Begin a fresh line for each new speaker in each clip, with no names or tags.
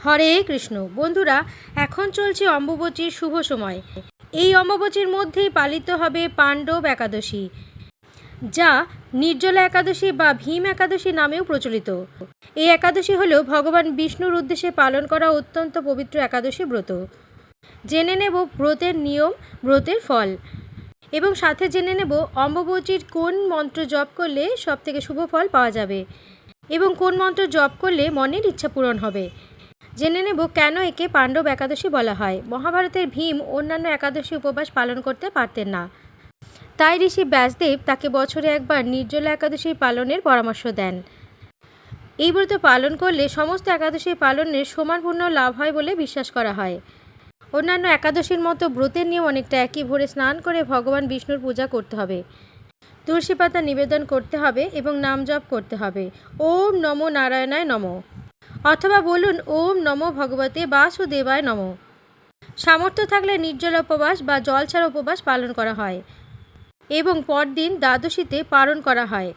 হরে কৃষ্ণ। বন্ধুরা, এখন চলছে অম্বুবাচীর শুভ সময়। এই অম্বুবাচীর মধ্যেই পালিত হবে পাণ্ডব একাদশী, যা নির্জলা একাদশী বা ভীম একাদশী নামেও প্রচলিত। এই একাদশী হল ভগবান বিষ্ণুর উদ্দেশ্যে পালন করা অত্যন্ত পবিত্র একাদশী ব্রত। জেনে নেব ব্রতের নিয়ম, ব্রতের ফল এবং সাথে জেনে নেব অম্বুবাচীর কোন মন্ত্র জপ করলে সবথেকে শুভ ফল পাওয়া যাবে এবং কোন মন্ত্র জপ করলে মনের ইচ্ছা পূরণ হবে। জেনে নেব কেন একে পাণ্ডব একাদশী বলা হয়। মহাভারতের ভীম অন্যান্য একাদশী উপবাস পালন করতে পারতেন না, তাই ঋষি ব্যাসদেব তাকে বছরে একবার নির্জলা একাদশী পালনের পরামর্শ দেন। এই ব্রত পালন করলে সমস্ত একাদশী পালনের সমান পুণ্য লাভ হয় বলে বিশ্বাস করা হয়। অন্যান্য একাদশীর মতো ব্রতের নিয়ম অনেকটা একই। ভোরে স্নান করে ভগবান বিষ্ণুর পূজা করতে হবে, তুলসী পাতা নিবেদন করতে হবে এবং নাম জপ করতে হবে। ওম নমো নারায়ণায় নমঃ, অথবা বলুন ওম নমো ভগবতে বাসুদেবায় নমঃ। সামর্থ্য থাকলে নির্জলা উপবাস বা জল ছাড়া উপবাস পালন করা হয় এবং পরদিন দ্বাদশীতে পালন করা হয়।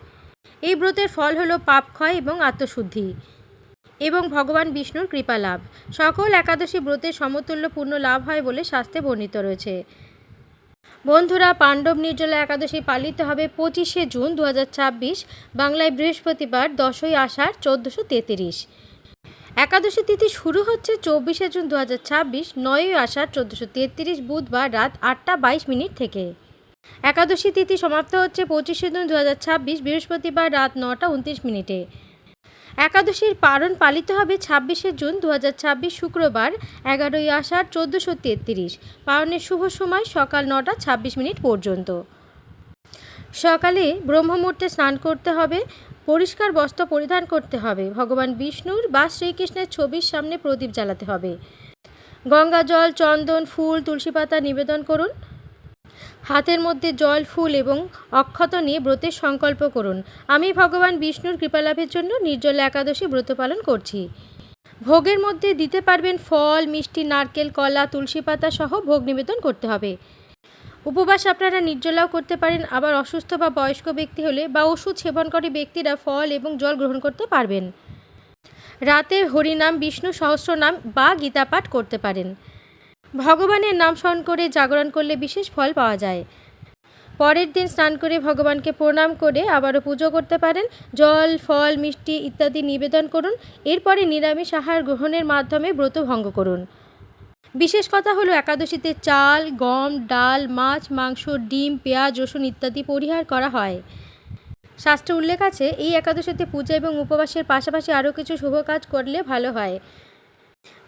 এই ব্রতের ফল হলো পাপ ক্ষয় এবং আত্মশুদ্ধি এবং ভগবান বিষ্ণুর কৃপা লাভ। সকল একাদশী ব্রতের সমতুল্য পূর্ণ লাভ হয় বলে শাস্ত্রে বর্ণিত রয়েছে। বন্ধুরা, পাণ্ডব নির্জলা একাদশী পালিত হবে 25শে জুন 2026, বাংলায় বৃহস্পতিবার 10ই আষাঢ় 1433। একাদশী তিথি শুরু হচ্ছে 24শে জুন 2026, 9ই আষাঢ় 1433 বুধবার রাত 8:22 থেকে। একাদশী তিথি সমাপ্ত হচ্ছে 25শে জুন 2026 বৃহস্পতিবার রাত 9:29। একাদশীর পারণ পালিত হবে 26শে জুন 2026 শুক্রবার 11ই আষাঢ় 1433। পারণের শুভ সময় সকাল 9:26 পর্যন্ত। সকালে ব্রহ্মমুহূর্তে স্নান করতে হবে, পরিষ্কার বস্ত্র পরিধান করতে হবে, ভগবান বিষ্ণুর বা শ্রীকৃষ্ণের ছবির সামনে প্রদীপ জ্বালাতে হবে, গঙ্গা জল, চন্দন, ফুল, তুলসী পাতা নিবেদন করুন। হাতের মধ্যে জল, ফুল এবং অক্ষত নিয়ে ব্রতের সংকল্প করুন। আমি ভগবান বিষ্ণুর কৃপালাভের জন্য নির্জলা একাদশী ব্রত পালন করছি। ভোগের মধ্যে দিতে পারবেন ফল, মিষ্টি, নারকেল, কলা, তুলসী পাতা সহ ভোগ নিবেদন করতে হবে। উপবাস আপনারা নির্জলাও করতে পারেন, আবার অসুস্থ বা বয়স্ক ব্যক্তি হলে বা ওষুধ সেবনকারী ব্যক্তিরা ফল এবং জল গ্রহণ করতে পারবেন। রাতে হরিনাম, বিষ্ণু সহস্রনাম বা গীতা পাঠ করতে পারেন। ভগবানের নাম স্মরণ করে জাগরণ করলে বিশেষ ফল পাওয়া যায়। পরের দিন স্নান করে ভগবানকে প্রণাম করে আবারও পুজো করতে পারেন। জল, ফল, মিষ্টি ইত্যাদি নিবেদন করুন। এরপরে নিরামিষ আহার গ্রহণের মাধ্যমে ব্রত ভঙ্গ করুন। বিশেষ কথা হলো একাদশীতে চাল, গম, ডাল, মাছ, মাংস, ডিম, পেঁয়াজ, রসুন ইত্যাদি পরিহার করা হয়। শাস্ত্রে উল্লেখ আছে এই একাদশীতে পূজা এবং উপবাসের পাশাপাশি আরও কিছু শুভ কাজ করলে ভালো হয়।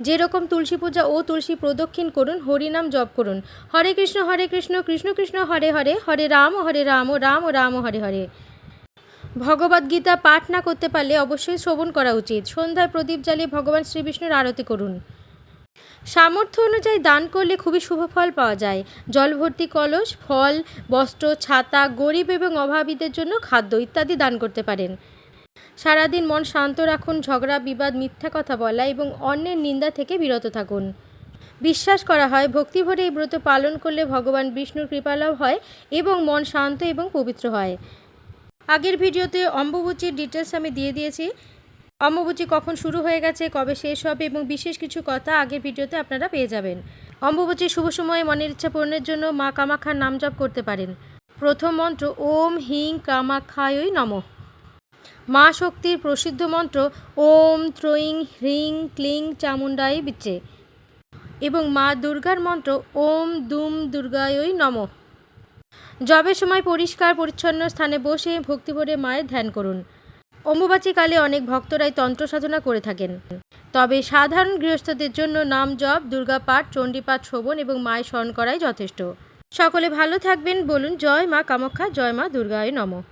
যেরকম তুলসী পূজা ও তুলসী প্রদক্ষিণ করুন, হরিনাম জপ করুন। হরে কৃষ্ণ কৃষ্ণ কৃষ্ণ হরে হরে, হরে রাম রাম রাম হরে হরে। ভগবদ্গীতা পাঠ না করতে পারলে অবশ্যই শ্রবণ করা উচিত। সন্ধ্যায় প্রদীপ জ্বালিয়ে ভগবান শ্রীবিষ্ণুর আরতি করুন। সামর্থ্য অনুযায়ী দান করলে খুবই শুভ ফল পাওয়া যায়। জল ভর্তি কলস, ফল, বস্ত্র, ছাতা, গরিব এবং অভাবীদের জন্য খাদ্য ইত্যাদি দান করতে পারেন। সারাদিন মন শান্ত রাখুন, ঝগড়া, বিবাদ, মিথ্যা কথা বলা এবং অন্যের নিন্দা থেকে বিরত থাকুন। বিশ্বাস করা হয় ভক্তিভরে এই ব্রত পালন করলে ভগবান বিষ্ণুর কৃপালাভ হয় এবং মন শান্ত এবং পবিত্র হয়। আগের ভিডিওতে অম্বুবাচীর ডিটেলস আমি দিয়ে দিয়েছি। অম্বুবাচী কখন শুরু হয়ে গেছে, কবে শেষ হবে এবং বিশেষ কিছু কথা আগের ভিডিওতে আপনারা পেয়ে যাবেন। অম্বুবাচীর শুভ সময়ে মনের ইচ্ছা পূরণের জন্য মা কামাখ্যার নাম জপ করতে পারেন। প্রথম মন্ত্র ওম হিং কামাখ্যায় নমঃ। মা শক্তির প্রসিদ্ধ মন্ত্র ওম ত্রয়ীং হ্রিং ক্লিং চামুণ্ডায় বিচ্চে এবং মা দুর্গার মন্ত্র ওম দুম দুর্গায় নমঃ। জবের সময় পরিষ্কার পরিচ্ছন্ন স্থানে বসে ভক্তিভরে মায়ের ধ্যান করুন। অম্বুবাচীকালে অনেক ভক্তরাই তন্ত্র সাধনা করে থাকেন, তবে সাধারণ গৃহস্থদের জন্য নাম জপ, দুর্গা পাঠ, চণ্ডীপাঠ শ্রবণ এবং মায়ের স্মরণ করাই যথেষ্ট। সকলে ভালো থাকবেন। বলুন জয় মা কামাখ্যা, জয় মা দুর্গায় নমঃ।